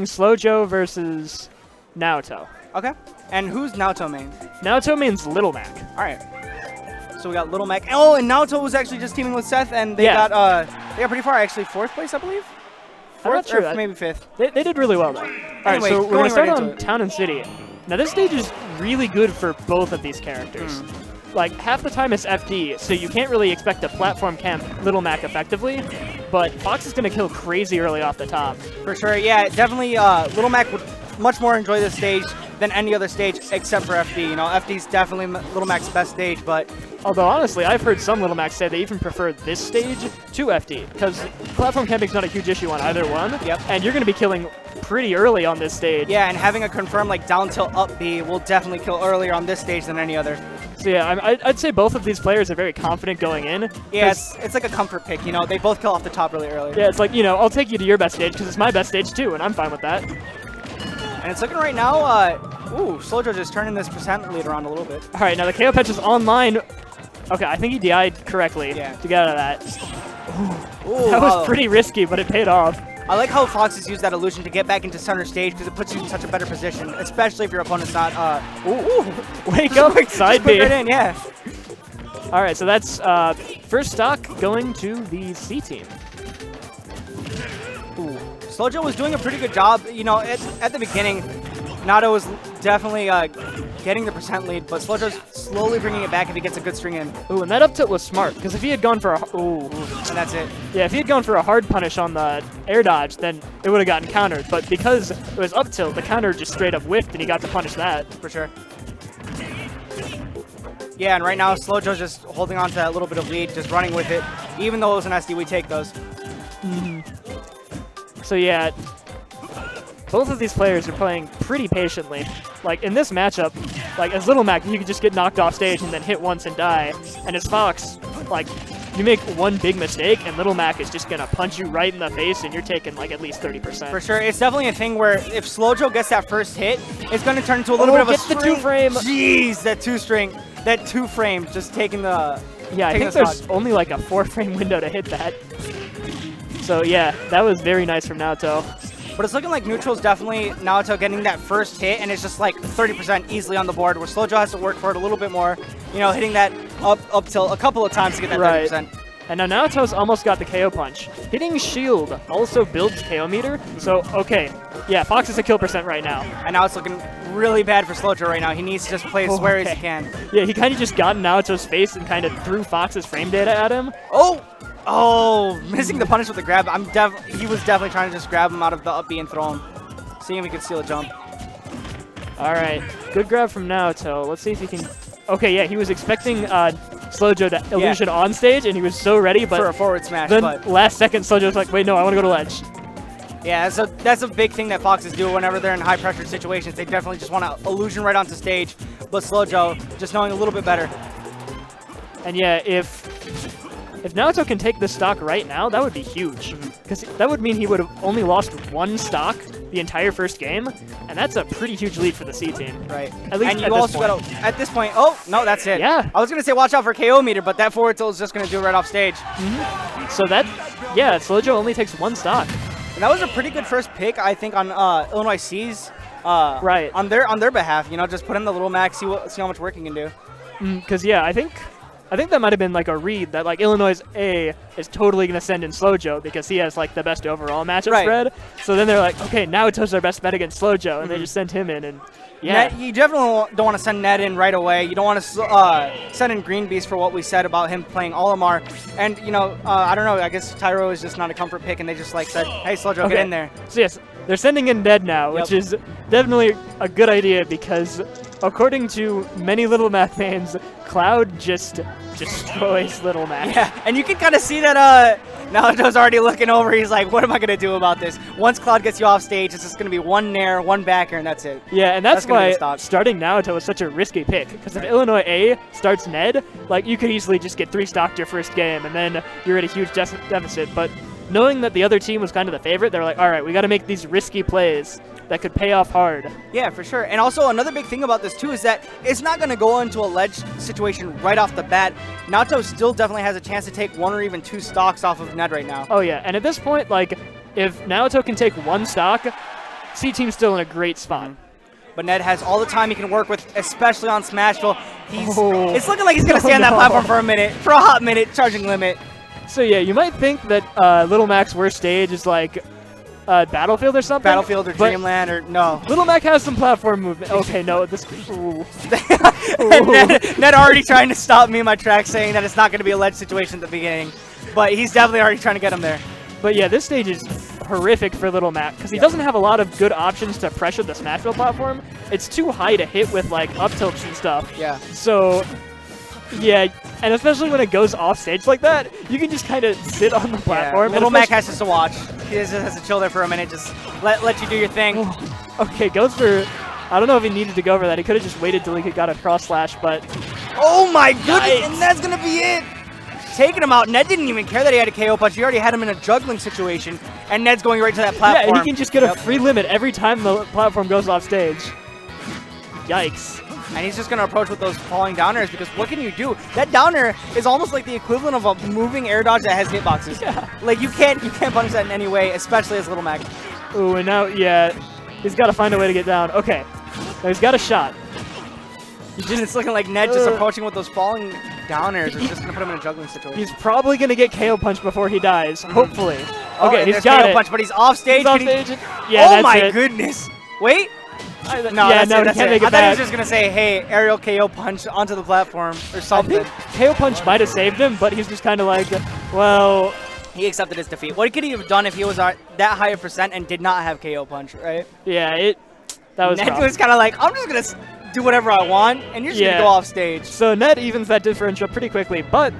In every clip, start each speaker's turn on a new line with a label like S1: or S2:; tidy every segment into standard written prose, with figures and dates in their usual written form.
S1: Slojo versus Naoto.
S2: Okay. And who's Naoto main?
S1: Naoto main's Little Mac.
S2: All right. So we got Little Mac. Oh, and Naoto was actually just teaming with Seth, and they got pretty far. Actually, 4th place, I believe.
S1: I'm not sure.
S2: Or maybe 5th.
S1: They did really well though. All right, so we're gonna start on Town and City. Now this stage is really good for both of these characters. Like half the time it's FD, so you can't really expect to platform camp Little Mac effectively. But Fox is gonna kill crazy early off the top.
S2: For sure, yeah, definitely. Little Mac would much more enjoy this stage than any other stage except for FD. You know, FD's definitely Little Mac's best stage, but
S1: although honestly, I've heard some Little Macs say they even prefer this stage to FD because platform camping's not a huge issue on either one.
S2: Yep.
S1: And you're gonna be killing pretty early on this stage.
S2: Yeah, and having a confirmed like down tilt up B will definitely kill earlier on this stage than any other.
S1: So yeah, I'd say both of these players are very confident going in.
S2: Yeah, it's like a comfort pick, you know. They both kill off the top really early.
S1: Yeah, it's like, you know, I'll take you to your best stage because it's my best stage too, and I'm fine with that.
S2: And it's looking right now, Slojo just turning this percent lead around a little bit.
S1: All right, now the KO patch is online. Okay, I think he DI'd correctly to get out of that. Ooh, that was pretty risky, but it paid off.
S2: I like how Fox has used that illusion to get back into center stage because it puts you in such a better position, especially if your opponent's not.
S1: Wake up, side B.
S2: Right in, yeah.
S1: All right, so that's first stock going to the C team.
S2: Slojo was doing a pretty good job. You know, at the beginning, Nato was definitely getting the percent lead, but Slojo's slowly bringing it back if he gets a good string in.
S1: Ooh, and that up tilt was smart, because if he had gone for a...
S2: and that's it.
S1: Yeah, if he had gone for a hard punish on the air dodge, then it would have gotten countered. But because it was up tilt, the counter just straight up whiffed, and he got to punish that.
S2: For sure. Yeah, and right now, Slojo's just holding on to that little bit of lead, just running with it. Even though it was an SD, we take those.
S1: So yeah, both of these players are playing pretty patiently. Like in this matchup, like as Little Mac, you could just get knocked off stage and then hit once and die. And as Fox, like you make one big mistake and Little Mac is just gonna punch you right in the face and you're taking like at least 30%.
S2: For sure, it's definitely a thing where if Slojo gets that first hit, it's gonna turn into a little bit of a
S1: the 2-frame.
S2: Jeez, that two frame just taking the.
S1: Yeah, I think there's only like a 4-frame window to hit that. So yeah, that was very nice from Naoto.
S2: But it's looking like Neutral's definitely Naoto getting that first hit, and it's just like 30% easily on the board, where Slojo has to work for it a little bit more, you know, hitting that up tilt a couple of times to get that 30%.
S1: And now Naoto's almost got the KO punch. Hitting shield also builds KO meter, so okay. Yeah, Fox is a kill percent right now.
S2: And now it's looking really bad for Slojo right now. He needs to just play as square as he can.
S1: Yeah, he kind of just got in Naoto's face and kind of threw Fox's frame data at him.
S2: Oh, missing the punish with the grab. He was definitely trying to just grab him out of the up B and throw him, seeing if he could steal a jump.
S1: All right, good grab from Naoto. Let's see if he can. Okay, yeah, he was expecting Slojo to illusion on stage, and he was so ready, but
S2: for a forward smash.
S1: Then last second, Slojo's like, wait, no, I want to go to ledge.
S2: Yeah, so that's a big thing that Foxes do whenever they're in high pressure situations. They definitely just want to illusion right onto stage, but Slojo just knowing a little bit better.
S1: And yeah, if Naoto can take this stock right now, that would be huge. Because that would mean he would have only lost one stock the entire first game, and that's a pretty huge lead for the C team.
S2: Right.
S1: At least
S2: and you also got to, at this point, oh, no, that's it.
S1: Yeah.
S2: I was going to say watch out for KO meter, but that forward tilt is just going to do it right off stage.
S1: So that, yeah, Slojo only takes one stock.
S2: And that was a pretty good first pick, I think, on Illinois C's.
S1: Right.
S2: On their behalf, you know, just put in the Little Mac, see how much work he can do.
S1: Because, yeah, I think that might have been like a read that like Illinois A is totally going to send in Slojo because he has like the best overall matchup spread. So then they're like, okay, Naoto's our best bet against Slojo, and they just sent him in. And yeah,
S2: you definitely don't want to send Ned in right away. You don't want to send in Green Beast for what we said about him playing Olimar. And you know, I don't know. I guess Tyro is just not a comfort pick, and they just like said, hey, Slojo, get in there.
S1: So yes, they're sending in Ned now, which is definitely a good idea because according to many Little Mac fans, Cloud just destroys Little Mac.
S2: Yeah, and you can kind of see that Naoto's already looking over. He's like, what am I going to do about this? Once Cloud gets you off stage, it's just going to be one nair, one backer, and that's it.
S1: Yeah, and that's why starting Naoto was such a risky pick. Because if Illinois A starts Ned, like you could easily just get 3-stocked your first game, and then you're at a huge deficit. But knowing that the other team was kind of the favorite, they're like, all right, we got to make these risky plays that could pay off hard.
S2: Yeah, for sure. And also another big thing about this too is that it's not going to go into a ledge situation right off the bat. Naoto still definitely has a chance to take 1 or even 2 stocks off of Ned right now.
S1: Oh yeah, and at this point, like, if Naoto can take 1 stock, C-Team's still in a great spot.
S2: But Ned has all the time he can work with, especially on Smashville.
S1: Oh.
S2: It's looking like he's going to stay on that platform for a hot minute, charging limit.
S1: So yeah, you might think that Little Mac's worst stage is like Battlefield or something.
S2: Battlefield or Dreamland or no.
S1: Little Mac has some platform movement. Okay, no, this. Ooh.
S2: Ned already trying to stop me in my tracks, saying that it's not going to be a ledge situation at the beginning, but he's definitely already trying to get him there.
S1: But yeah, this stage is horrific for Little Mac because he doesn't have a lot of good options to pressure the Smashville platform. It's too high to hit with like up tilts and stuff.
S2: Yeah.
S1: So yeah, and especially when it goes off stage like that, you can just kind of sit on the platform.
S2: Little Mac has just to watch. He just has to chill there for a minute. Just let you do your thing.
S1: Oh, okay, goes for. I don't know if he needed to go for that. He could have just waited till he got a cross slash, but.
S2: Oh my goodness! And that's gonna be it. Taking him out. Ned didn't even care that he had a KO punch. He already had him in a juggling situation, and Ned's going right to that platform.
S1: Yeah, and he can just get a free limit every time the platform goes off stage. Yikes.
S2: And he's just going to approach with those falling downers because what can you do? That downer is almost like the equivalent of a moving air dodge that has hitboxes.
S1: Yeah.
S2: Like you can't punish that in any way, especially as Little Mac.
S1: Ooh, and now, yeah, he's got to find a way to get down. Okay, now he's got a shot.
S2: It's looking like Ned just approaching with those falling downers is just going to put him in a juggling situation.
S1: He's probably going to get KO punched before he dies, hopefully.
S2: Oh,
S1: Okay, he's got
S2: KO
S1: it.
S2: punch, but he's off stage.
S1: He's off stage. Yeah,
S2: oh
S1: that's
S2: my
S1: it.
S2: goodness. Wait. No,
S1: yeah,
S2: that's
S1: no,
S2: it, that's
S1: he can't
S2: it.
S1: make it
S2: I thought he
S1: back.
S2: was just going to say, hey, aerial KO punch onto the platform or
S1: I
S2: something.
S1: think KO punch might have saved him, but he's just kind of like, well...
S2: He accepted his defeat. What could he have done if he was that high a percent and did not have KO punch, right?
S1: Yeah, that was
S2: Ned
S1: rough.
S2: was kind of like, I'm just going to do whatever I want, and you're just going to go off stage.
S1: So Ned evens that differential pretty quickly, but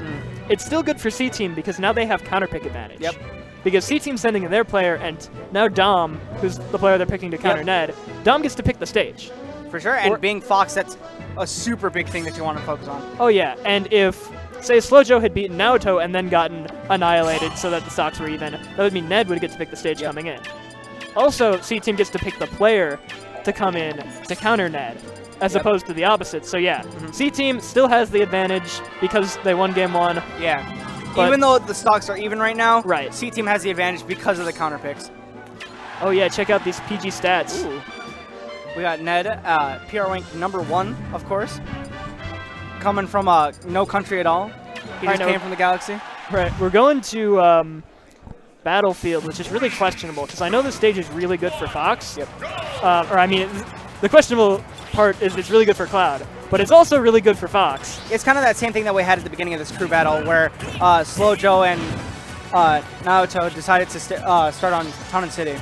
S1: it's still good for C-Team because now they have counter pick advantage.
S2: Yep.
S1: Because C-Team's sending in their player, and now Dom, who's the player they're picking to counter Ned, Dom gets to pick the stage.
S2: For sure, and being Fox, that's a super big thing that you want to focus on.
S1: Oh yeah, and if, say, Slow Joe had beaten Naoto and then gotten annihilated so that the stocks were even, that would mean Ned would get to pick the stage coming in. Also, C-Team gets to pick the player to come in to counter Ned, as opposed to the opposite. So yeah, C-Team still has the advantage because they won game one.
S2: Yeah.
S1: But
S2: even though the stocks are even right now,
S1: Right.
S2: C-Team has the advantage because of the counter picks.
S1: Oh yeah, check out these PG stats.
S2: Ooh. We got Ned, PR rank #1, of course. Coming from no country at all. He just came from the galaxy.
S1: Right, we're going to Battlefield, which is really questionable, because I know this stage is really good for Fox.
S2: Yep.
S1: Or I mean, the questionable part is it's really good for Cloud, but it's also really good for Fox.
S2: It's kind of that same thing that we had at the beginning of this crew battle, where Slow Joe and Naoto decided to start on Town and City.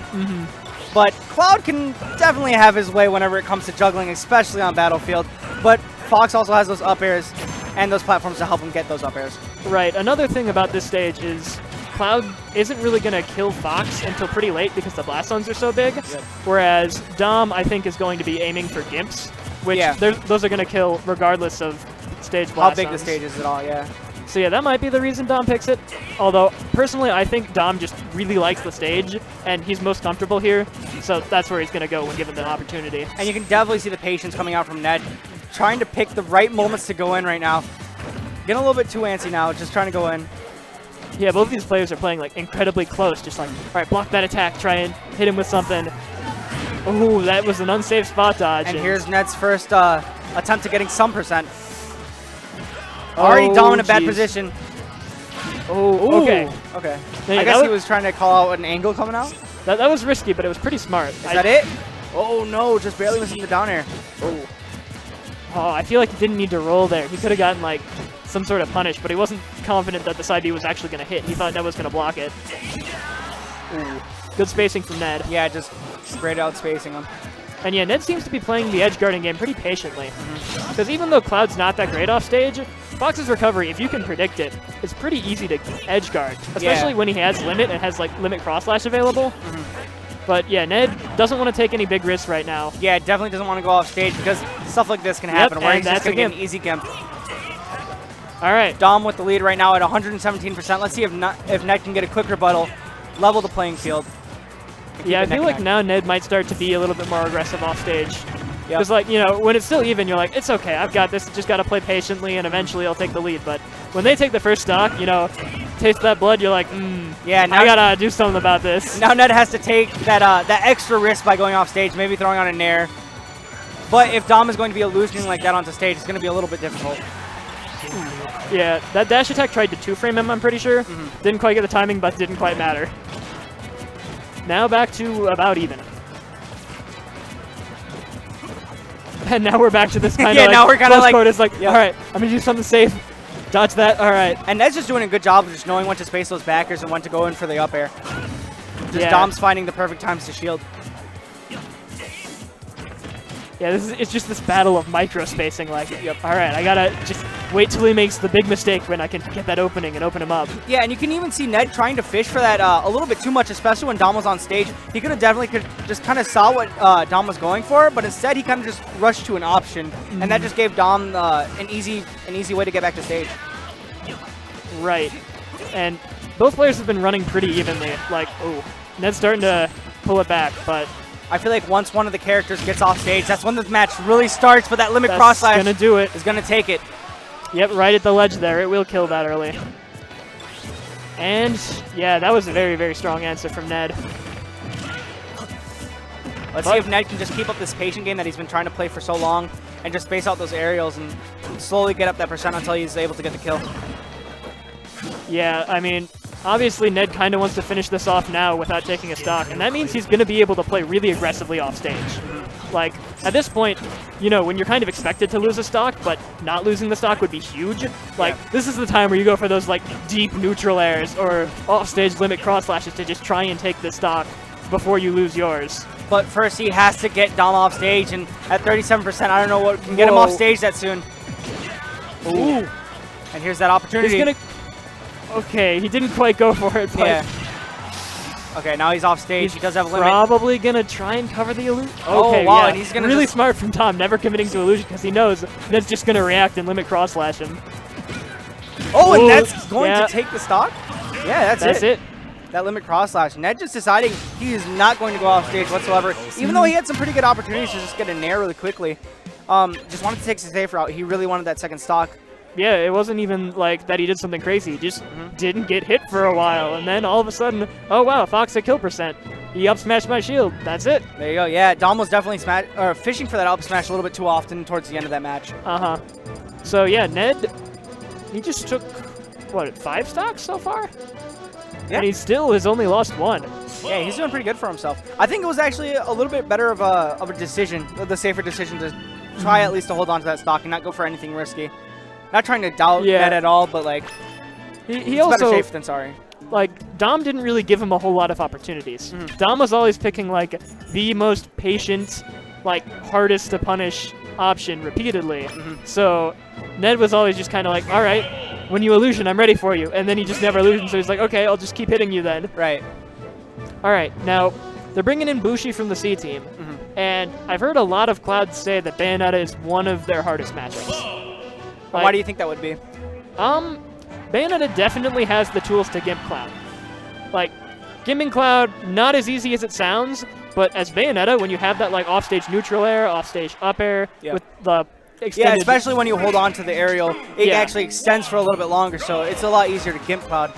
S2: But Cloud can definitely have his way whenever it comes to juggling, especially on Battlefield. But Fox also has those up airs and those platforms to help him get those up airs.
S1: Right, another thing about this stage is Cloud isn't really going to kill Fox until pretty late because the blast zones are so big, whereas Dom, I think, is going to be aiming for Gimps, which those are going to kill regardless of stage blast
S2: How big
S1: zones.
S2: the stage is at all, yeah.
S1: So yeah, that might be the reason Dom picks it. Although, personally, I think Dom just really likes the stage, and he's most comfortable here, so that's where he's going to go when given the opportunity.
S2: And you can definitely see the patience coming out from Ned, trying to pick the right moments to go in right now. Getting a little bit too antsy now, just trying to go in.
S1: Yeah, both of these players are playing like incredibly close, just like, all right, block that attack, try and hit him with something. Ooh, that was an unsafe spot dodge.
S2: And here's Ned's first attempt to getting some percent. Already Dom in a bad position.
S1: Oh, okay.
S2: Okay.
S1: Yeah,
S2: I guess he was trying to call out an angle coming out.
S1: That was risky, but it was pretty smart.
S2: Is that it? Oh no, just barely missing the down air.
S1: Oh, I feel like he didn't need to roll there. He could have gotten like some sort of punish, but he wasn't confident that the side B was actually going to hit. He thought Ned was going to block it. Ooh. Good spacing from Ned.
S2: Yeah, just great out spacing him.
S1: And yeah, Ned seems to be playing the edge guarding game pretty patiently. Because even though Cloud's not that great off stage, Fox's recovery, if you can predict it, is pretty easy to edge guard. Especially when he has limit and has like limit cross slash available. But yeah, Ned doesn't want to take any big risks right now.
S2: Yeah, definitely doesn't want to go off stage because stuff like this can happen where he's just going to get an easy gimp.
S1: All right.
S2: Dom with the lead right now at 117%. Let's see if Ned can get a quick rebuttal, level the playing field.
S1: Yeah, I feel like now Ned might start to be a little bit more aggressive off stage. Because, like, you know, when it's still even, you're like, it's okay, I've got this, just got to play patiently, and eventually I'll take the lead. But when they take the first stock, you know, taste that blood, you're like,
S2: yeah, now
S1: I got to do something about this.
S2: Now Ned has to take that extra risk by going off stage, maybe throwing on a nair. But if Dom is going to be illusioning like that onto stage, it's going to be a little bit difficult.
S1: Yeah, that dash attack tried to 2-frame him, I'm pretty sure. Didn't quite get the timing, but didn't quite matter. Now back to about even. And now we're back to this kind of
S2: yeah, now we're kind of like,
S1: quarters, like, all right, I'm going to do something safe. Dodge that, all right.
S2: And Ned's just doing a good job of just knowing when to space those backers and when to go in for the up air. Just Dom's finding the perfect times to shield.
S1: Yeah, it's just this battle of micro spacing. Like, all right, I gotta just wait till he makes the big mistake when I can get that opening and open him up.
S2: Yeah, and you can even see Ned trying to fish for that a little bit too much, especially when Dom was on stage. He could just kind of saw what Dom was going for, but instead he kind of just rushed to an option, and that just gave Dom an easy way to get back to stage.
S1: Right, and both players have been running pretty evenly. Like, oh, Ned's starting to pull it back, but
S2: I feel like once one of the characters gets off stage, that's when the match really starts, but that limit cross slash
S1: gonna do it.
S2: Is going to take it.
S1: Yep, right at the ledge there. It will kill that early. And, yeah, that was a very, very strong answer from Ned.
S2: Let's see if Ned can just keep up this patient game that he's been trying to play for so long and just space out those aerials and slowly get up that percent until he's able to get the kill.
S1: Yeah, I mean, obviously Ned kind of wants to finish this off now without taking a stock, and that means he's going to be able to play really aggressively off stage. Like, at this point, you know, when you're kind of expected to lose a stock, but not losing the stock would be huge, like, this is the time where you go for those, like, deep neutral airs or off-stage limit cross slashes to just try and take the stock before you lose yours.
S2: But first he has to get Dom off stage, and at 37%, I don't know what can get him off stage that soon. Ooh. And here's that opportunity.
S1: He's gonna... Okay, he didn't quite go for it, but...
S2: Yeah. Okay, now he's off stage. He does have a limit.
S1: Probably gonna try and cover the illusion.
S2: Oh,
S1: okay,
S2: wow,
S1: yeah.
S2: and he's gonna
S1: really smart from Tom, never committing to illusion because he knows that's just gonna react and limit cross slash him.
S2: Oh, and that's going to take the stock? Yeah, that's
S1: it.
S2: That limit cross slash. Ned just deciding he is not going to go off stage whatsoever, even though he had some pretty good opportunities to just get a nair really quickly. Just wanted to take the safe route. He really wanted that second stock.
S1: Yeah, it wasn't even like that he did something crazy. He just didn't get hit for a while, and then all of a sudden, oh wow, Fox at kill percent. He up smashed my shield. That's it.
S2: There you go. Yeah, Dom was definitely fishing for that up smash a little bit too often towards the end of that match.
S1: So yeah, Ned, he just took what, 5 stocks so far? Yeah. And he still has only lost 1.
S2: Yeah, he's doing pretty good for himself. I think it was actually a little bit better of a decision, the safer decision to try at least to hold on to that stock and not go for anything risky. Not trying to doubt Ned at all, but like,
S1: he also,
S2: better safe than sorry.
S1: Like, Dom didn't really give him a whole lot of opportunities. Dom was always picking like the most patient, like hardest to punish option repeatedly. So Ned was always just kind of like, all right, when you illusion, I'm ready for you. And then he just never illusioned, so he's like, okay, I'll just keep hitting you then.
S2: Right.
S1: All right, now they're bringing in Bushi from the C team. And I've heard a lot of Clouds say that Bayonetta is one of their hardest matchups. Like,
S2: why do you think that would be?
S1: Bayonetta definitely has the tools to gimp Cloud. Like, gimping Cloud, not as easy as it sounds, but as Bayonetta, when you have that like offstage neutral air, offstage up air, with the extended...
S2: Yeah, especially when you hold on to the aerial, it actually extends for a little bit longer, so it's a lot easier to gimp Cloud.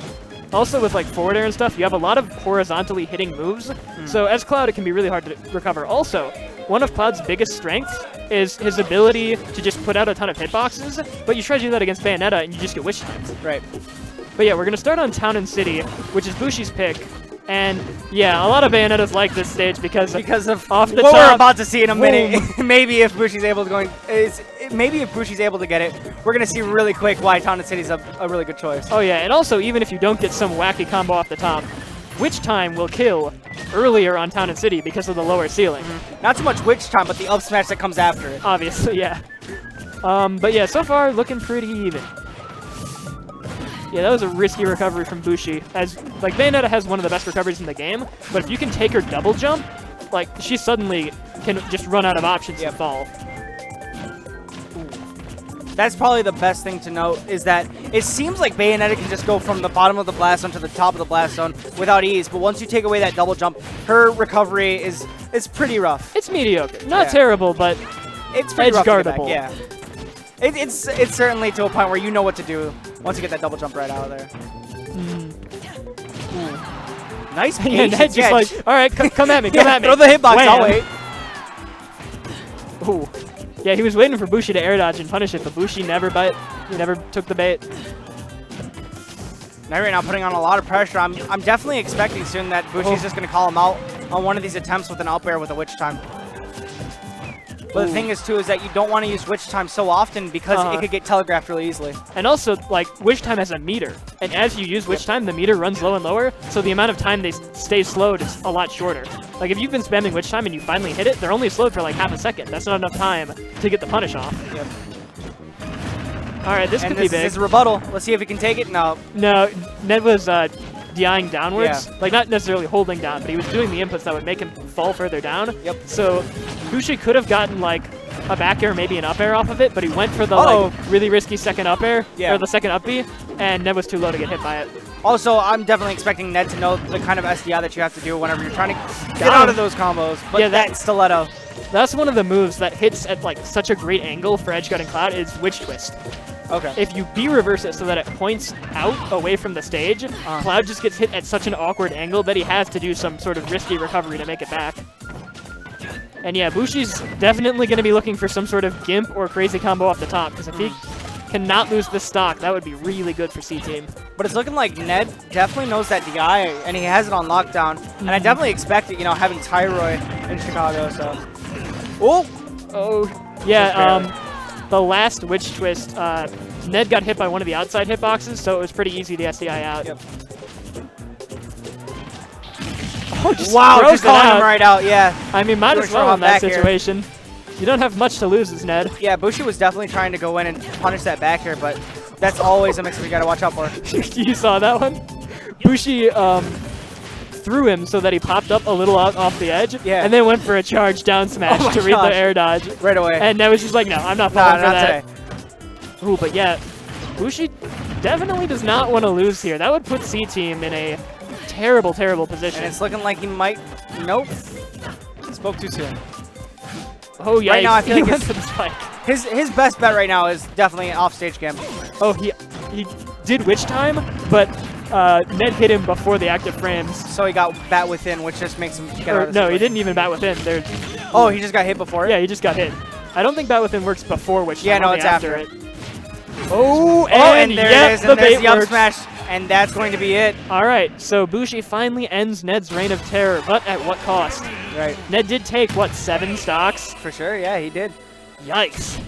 S1: Also with like forward air and stuff, you have a lot of horizontally hitting moves, so as Cloud, it can be really hard to recover. Also, one of Cloud's biggest strengths is his ability to just put out a ton of hitboxes, but you try to do that against Bayonetta and you just get wish times.
S2: Right.
S1: But yeah, we're going to start on Town and City, which is Bushi's pick. And yeah, a lot of Bayonettas like this stage because of off the
S2: what
S1: top,
S2: we're about to see in a minute. Maybe if Bushi's able to get it, we're going to see really quick why Town and City's a really good choice.
S1: Oh yeah, and also even if you don't get some wacky combo off the top, Witch Time will kill earlier on Town and City because of the lower ceiling.
S2: Not so much Witch Time, but the up smash that comes after it.
S1: Obviously, yeah. But yeah, so far looking pretty even. Yeah, that was a risky recovery from Bushi. As like Bayonetta has one of the best recoveries in the game, but if you can take her double jump, like she suddenly can just run out of options and fall.
S2: That's probably the best thing to note, is that it seems like Bayonetta can just go from the bottom of the blast zone to the top of the blast zone without ease, but once you take away that double jump, her recovery is pretty rough.
S1: It's mediocre. Not terrible, but
S2: it's pretty rough to get back,
S1: Edge-guardable.
S2: yeah. It's certainly to a point where you know what to do once you get that double jump right out of there. Nice
S1: Yeah,
S2: patience.
S1: Ned just like, all right, come at me, come at me.
S2: Throw the hitbox, I'll
S1: Wham.
S2: wait.
S1: Ooh. Yeah, he was waiting for Bushi to air dodge and punish it, but Bushi never bite. He never took the bait.
S2: Now right now putting on a lot of pressure. I'm definitely expecting soon that Bushi's just going to call him out on one of these attempts with an up air with a witch time. But the thing is, too, is that you don't want to use witch time so often because it could get telegraphed really easily.
S1: And also, like, witch time has a meter. And as you use witch time, the meter runs low and lower, so the amount of time they stay slowed is a lot shorter. Like, if you've been spamming witch time and you finally hit it, they're only slowed for like half a second. That's not enough time to get the punish off.
S2: Yep.
S1: All right, this could be big.
S2: And this is a rebuttal. Let's see if he can take it. No.
S1: No, Ned was DIing downwards.
S2: Yeah.
S1: Like, not necessarily holding down, but he was doing the inputs that would make him fall further down.
S2: Yep.
S1: So Bushi could have gotten, like, a back air, maybe an up air off of it, but he went for the like really risky second up air, or the second up B, and Ned was too low to get hit by it.
S2: Also, I'm definitely expecting Ned to know the kind of SDI that you have to do whenever you're trying to get out of those combos. But
S1: Yeah,
S2: that stiletto.
S1: That's one of the moves that hits at like such a great angle for edge guard and Cloud is Witch Twist.
S2: Okay.
S1: If you B reverse it so that it points out away from the stage, Cloud just gets hit at such an awkward angle that he has to do some sort of risky recovery to make it back. And yeah, Bushi's definitely going to be looking for some sort of gimp or crazy combo off the top, because if he cannot lose this stock, that would be really good for C-Team.
S2: But it's looking like Ned definitely knows that DI, and he has it on lockdown. And I definitely expect it, you know, having Tyroy in Chicago, so. Oh!
S1: Yeah, the last Witch Twist, Ned got hit by one of the outside hitboxes, so it was pretty easy to SDI out.
S2: Yep.
S1: Oh, just
S2: wow,
S1: throws
S2: just
S1: it
S2: calling
S1: out.
S2: him right out, yeah.
S1: I mean, might as
S2: Doing
S1: well in that
S2: back here.
S1: situation. You don't have much to lose as Ned.
S2: Yeah, Bushi was definitely trying to go in and punish that back here, but that's always a mix we got to watch out for.
S1: You saw that one? Bushi threw him so that he popped up a little out off the edge, and then went for a charge down smash to read the air dodge.
S2: Right away.
S1: And Ned was just like, no, I'm not falling for that.
S2: Today.
S1: Ooh, but yeah, Bushi definitely does not want to lose here. That would put C-Team in a terrible, terrible position.
S2: And it's looking like he might. Nope. Spoke too soon.
S1: Oh yeah,
S2: right now I feel
S1: he
S2: like
S1: went for the spike.
S2: His best bet right now is definitely an offstage gimp.
S1: Oh, he did witch time, but Ned hit him before the active frames.
S2: So he got bat within, which just makes him get out of
S1: No, he didn't even bat within.
S2: Oh, he just got hit before it?
S1: Yeah, he just got hit. I don't think bat within works before witch time.
S2: Yeah, no,
S1: only
S2: it's after
S1: it. Oh,
S2: and there it is,
S1: the
S2: and there's
S1: bait
S2: the up
S1: works.
S2: smash, and that's going to be it.
S1: All right, so Bushi finally ends Ned's reign of terror, but at what cost?
S2: Right.
S1: Ned did take, what, 7 stocks?
S2: For sure, yeah, he did.
S1: Yikes.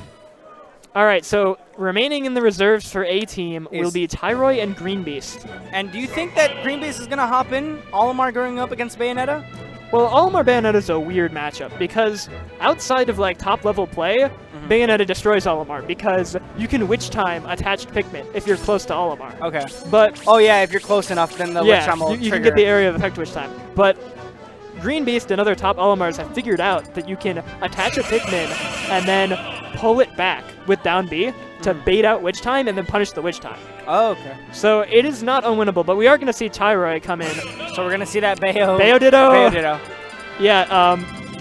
S1: All right, so remaining in the reserves for A-Team will be Tyroy and Green Beast.
S2: And do you think that Green Beast is going to hop in Olimar going up against Bayonetta?
S1: Well, Olimar Bayonetta is a weird matchup because outside of like top level play, Bayonetta destroys Olimar because you can witch time attached Pikmin if you're close to Olimar.
S2: Okay.
S1: But
S2: oh yeah, if you're close enough, then the witch time will
S1: you can get the area of effect witch time. But Green Beast and other top Olimars have figured out that you can attach a Pikmin and then pull it back with down B to bait out witch time and then punish the witch time.
S2: Oh, okay.
S1: So it is not unwinnable, but we are going to see Tyroy come in.
S2: So we're going to see that Bayo.
S1: Bayo Ditto.
S2: Bayo Ditto.
S1: Yeah,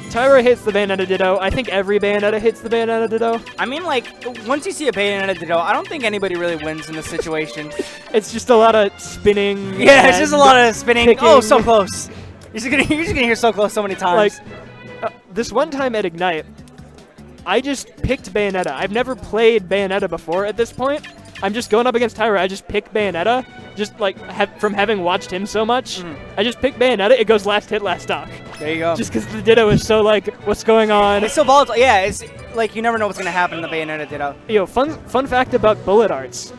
S1: Tyroy hits the Bayonetta Ditto. I think every Bayonetta hits the Bayonetta Ditto.
S2: I mean, like, once you see a Bayonetta Ditto, I don't think anybody really wins in this situation.
S1: It's just a lot of spinning.
S2: Yeah, it's just a lot of spinning.
S1: Picking.
S2: Oh, so close. You're just gonna hear so close so many times.
S1: Like, this one time at Ignite, I just picked Bayonetta. I've never played Bayonetta before at this point. I'm just going up against Tyroy. I just pick Bayonetta, just like from having watched him so much. I just pick Bayonetta. It goes last hit, last stock.
S2: There you go.
S1: Just because the Ditto is so like, what's going on?
S2: It's so volatile. Yeah, it's like you never know what's gonna happen in the Bayonetta Ditto.
S1: Yo, fun fact about bullet arts.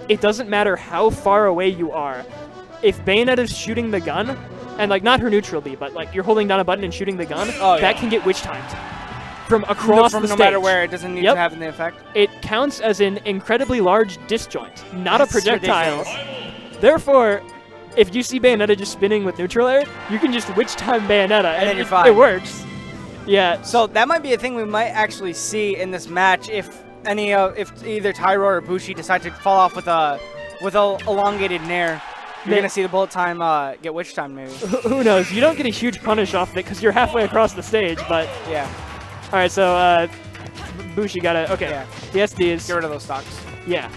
S1: It doesn't matter how far away you are. If Bayonetta's shooting the gun, and like not her neutral B, but like you're holding down a button and shooting the gun, that can get witch timed. From across the stage.
S2: No matter where, it doesn't need to have the effect.
S1: It counts as an incredibly large disjoint, not a projectile.
S2: Ridiculous.
S1: Therefore, if you see Bayonetta just spinning with neutral air, you can just witch time Bayonetta, and
S2: then you're fine.
S1: It works. Yeah.
S2: So that might be a thing we might actually see in this match if either Tyroy or Bushi decide to fall off with a elongated nair. You're gonna see the bullet time get witch time maybe.
S1: Who knows? You don't get a huge punish off of it because you're halfway across the stage, but
S2: yeah.
S1: All right, so Bushi gotta, okay.
S2: Yeah.
S1: The SDs.
S2: Get rid of those stocks.
S1: Yeah.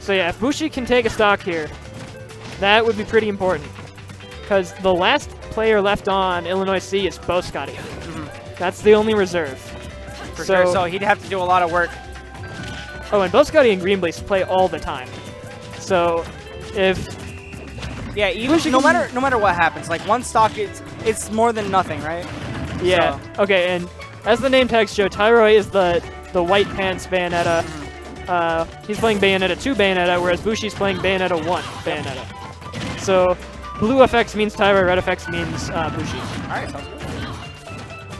S1: So yeah, if Bushi can take a stock here, that would be pretty important. Because the last player left on Illinois C is Boscotty. That's the only reserve.
S2: For sure, so he'd have to do a lot of work.
S1: Oh, and Boscotty and Greenblaze play all the time. So if...
S2: Yeah, even no matter what happens, like one stock, it's more than nothing, right?
S1: Yeah. So. Okay, and as the name tags show, Tyroi is the white pants Bayonetta. He's playing Bayonetta 2 Bayonetta, whereas Bushi's playing Bayonetta 1 Bayonetta. So blue FX means Tyroi, red FX means Bushi.
S2: Alright, sounds good.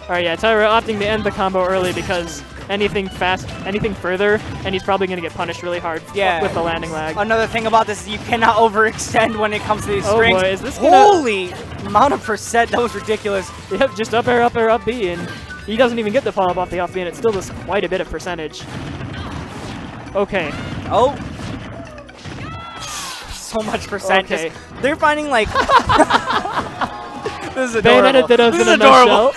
S1: Alright, yeah, Tyroi opting to end the combo early because anything further, and he's probably going to get punished really hard with the landing lag.
S2: Another thing about this is you cannot overextend when it comes to these strings.
S1: Boy, is this
S2: Holy amount of percent, that was ridiculous.
S1: Yep, just up air, up B, and he doesn't even get the follow-up off the off B, and it still does quite a bit of percentage. Okay.
S2: Oh. So much percent.
S1: Okay.
S2: They're finding like... This is
S1: adorable.
S2: This is adorable.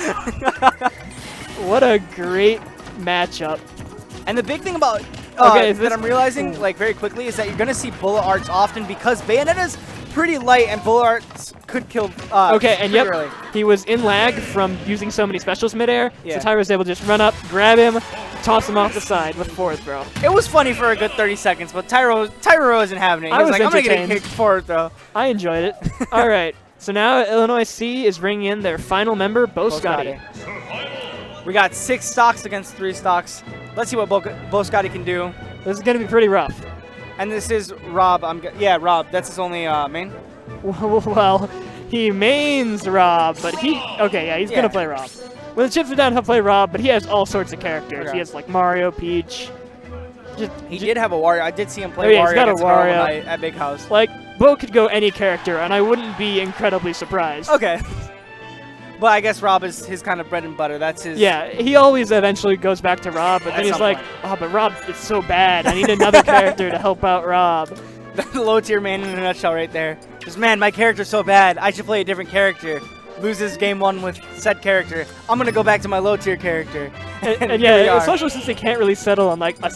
S1: What a great matchup.
S2: And the big thing about that I'm realizing like very quickly is that you're going to see bullet arts often because Bayonetta's pretty light and bullet arts could kill
S1: okay, and yep,
S2: early.
S1: He was in lag from using so many specials midair,
S2: yeah.
S1: so Tyra was able to just run up, grab him, toss him off the side with forward throw.
S2: It was funny for a good 30 seconds, but Tyra wasn't having it. He was like, I'm going to get a kick forward throw.
S1: I enjoyed it. All right, so now Illinois C is bringing in their final member, Boscotty.
S2: We got 6 stocks against 3 stocks. Let's see what Boscotty can do.
S1: This is going to be pretty rough.
S2: And this is Rob. Rob. That's his only main.
S1: Well, he mains Rob, but he's going to play Rob. When the chips are down, he'll play Rob, but he has all sorts of characters. Okay. He has like Mario, Peach.
S2: He did have a Wario. I did see him play
S1: Wario. He's got a Wario
S2: at Big House.
S1: Like, Bo could go any character, and I wouldn't be incredibly surprised.
S2: Okay. But I guess Rob is his kind of bread and butter. That's his...
S1: Yeah, he always eventually goes back to Rob, but then he's like, oh, but Rob is so bad. I need another character to help out Rob.
S2: The low-tier man in a nutshell right there. Just, man, my character's so bad. I should play a different character. Loses game 1 with said character. I'm going to go back to my low-tier character.
S1: And yeah, especially since they can't really settle on, like, a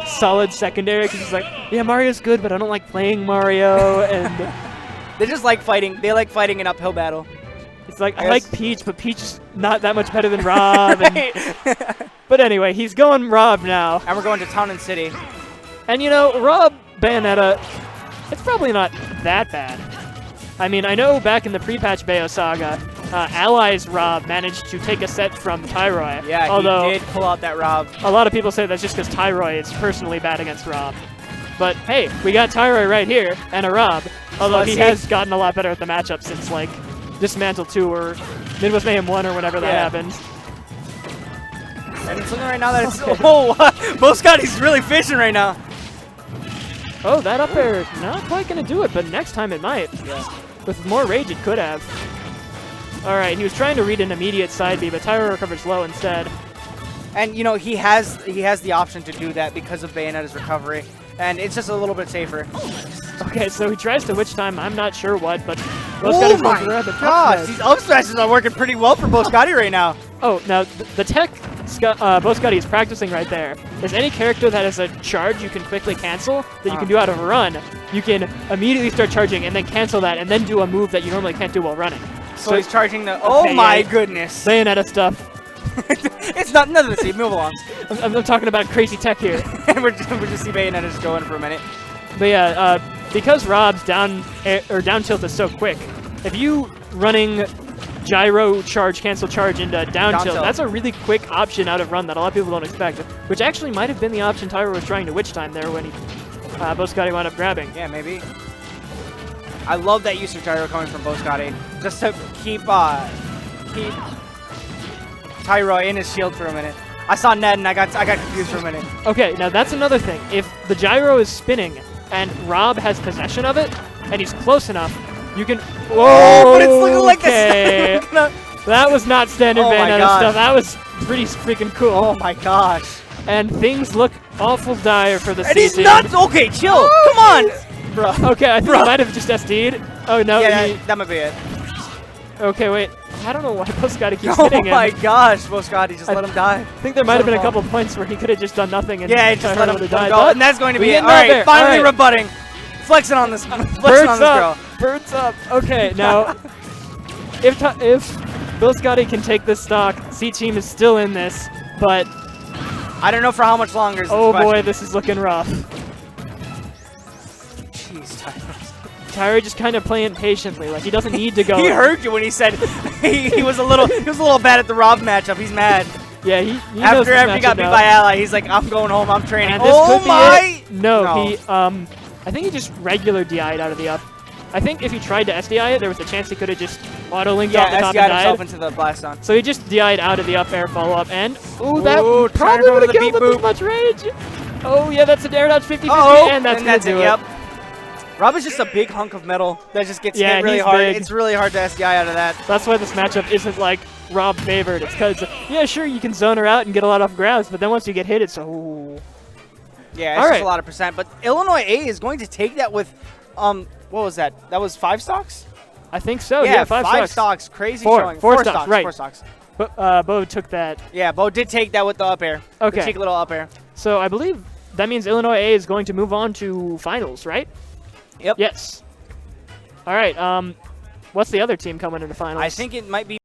S1: solid secondary, because he's like, yeah, Mario's good, but I don't like playing Mario, and...
S2: They just like fighting. They like fighting an uphill battle.
S1: It's like, I like Peach, but Peach is not that much better than Rob. But anyway, he's going Rob now.
S2: And we're going to Town and City.
S1: And you know, Rob Bayonetta, it's probably not that bad. I mean, I know back in the pre-patch Bayo saga, Allies Rob managed to take a set from Tyroi.
S2: Yeah,
S1: although
S2: he did pull out that Rob.
S1: A lot of people say that's just because Tyroi is personally bad against Rob. But hey, we got Tyroi right here, and a Rob. Although he has gotten a lot better at the matchup since, like, Dismantle 2 or Midwest Mayhem 1 or whenever that happened.
S2: And it's looking right now that it's... Oh, Boscotty's really fishing right now.
S1: Oh, that up air, not quite going to do it, but next time it might.
S2: Yeah.
S1: With more rage, it could have. All right, he was trying to read an immediate side B, but Tyro recovers low instead.
S2: And, you know, he has the option to do that because of Bayonetta's recovery. And it's just a little bit safer.
S1: Okay, so he tries to witch time. I'm not sure what, but
S2: oh my gosh, these up smashes are working pretty well for Boscotty right now.
S1: Oh, now the tech Boscotty is practicing right there is any character that has a charge you can quickly cancel that you can do out of a run. You can immediately start charging and then cancel that and then do a move that you normally can't do while running.
S2: So he's charging the... Oh my goodness.
S1: Bayonetta stuff.
S2: It's not none of the move alongs.
S1: I'm talking about crazy tech here.
S2: we're just see Bayonetta just go in for a minute.
S1: But yeah, because Rob's down tilt is so quick, if you running gyro charge, cancel charge into down tilt, that's a really quick option out of run that a lot of people don't expect, which actually might have been the option Tyro was trying to witch time there when he Boscotty wound up grabbing.
S2: Yeah, maybe. I love that use of gyro coming from Boscotty, just to keep Tyro in his shield for a minute. I saw Ned and I got confused for a minute.
S1: Okay, now that's another thing. If the gyro is spinning and Rob has possession of it and he's close enough, you can...
S2: Whoa, but it's looking like this.
S1: That was not standard Bayonetta stuff. That was pretty freaking cool.
S2: Oh my gosh.
S1: And things look awful dire for the
S2: season. And he's nuts! Okay, chill. Come on.
S1: Bro. Okay, I think he might have just SD'd. Oh, no.
S2: Yeah, that might be it.
S1: Okay, wait. I don't know why Scotty keeps
S2: Oh
S1: hitting him.
S2: my gosh, Scotty, just let him die.
S1: I think there might have been a couple points where he could have just done nothing and
S2: Yeah, just let him
S1: died.
S2: go. And that's going to be it. All
S1: there.
S2: right, finally
S1: All right.
S2: rebutting. Flexing on this, flexing
S1: Birds
S2: on this
S1: up.
S2: girl.
S1: Birds up. Okay, now, if Bill Scotty can take this stock, C-Team is still in this, but...
S2: I don't know for how much longer is
S1: Oh
S2: this
S1: boy,
S2: question.
S1: this is looking rough.
S2: Jeez, Tyler.
S1: Tyra just kind of playing patiently, like he doesn't need to go.
S2: He heard you when he said he was a little bad at the Rob matchup. He's mad.
S1: Yeah, he knows
S2: After he got beat by Ally, he's like, I'm going home. I'm training.
S1: And this
S2: Oh
S1: could be
S2: my!
S1: it. No, he I think he just regular DI'd out of the up. I think if he tried to SDI it, there was a chance he could have just auto-linked off the top
S2: SDI'd
S1: and
S2: himself
S1: died.
S2: into the blast zone.
S1: So he just DI'd out of the up air follow-up, and ooh, that
S2: Ooh, trying to
S1: probably
S2: go to
S1: would
S2: the
S1: have killed
S2: beat
S1: him with
S2: boop.
S1: much rage. Oh yeah, that's a dare dodge 50-50, and that's gonna do it.
S2: Yep. Rob is just a big hunk of metal that just gets hit really
S1: he's
S2: hard.
S1: big.
S2: It's really hard to SDI out of that.
S1: That's why this matchup isn't like Rob favored. It's because, yeah, sure, you can zone her out and get a lot off grabs, but then once you get hit, it's ooh.
S2: Yeah, it's
S1: All
S2: just
S1: right.
S2: a lot of percent. But Illinois A is going to take that with, what was that? That was 5 stocks?
S1: I think so. Yeah, five
S2: stocks. Crazy
S1: Four.
S2: showing.
S1: Four
S2: Four
S1: stocks,
S2: stocks.
S1: right.
S2: 4 stocks.
S1: But Bo took that.
S2: Yeah, Bo did take that with the up air.
S1: Okay.
S2: The cheeky little up air.
S1: So I believe that means Illinois A is going to move on to finals, right?
S2: Yep.
S1: Yes. All right. What's the other team coming into finals?
S2: I think it might be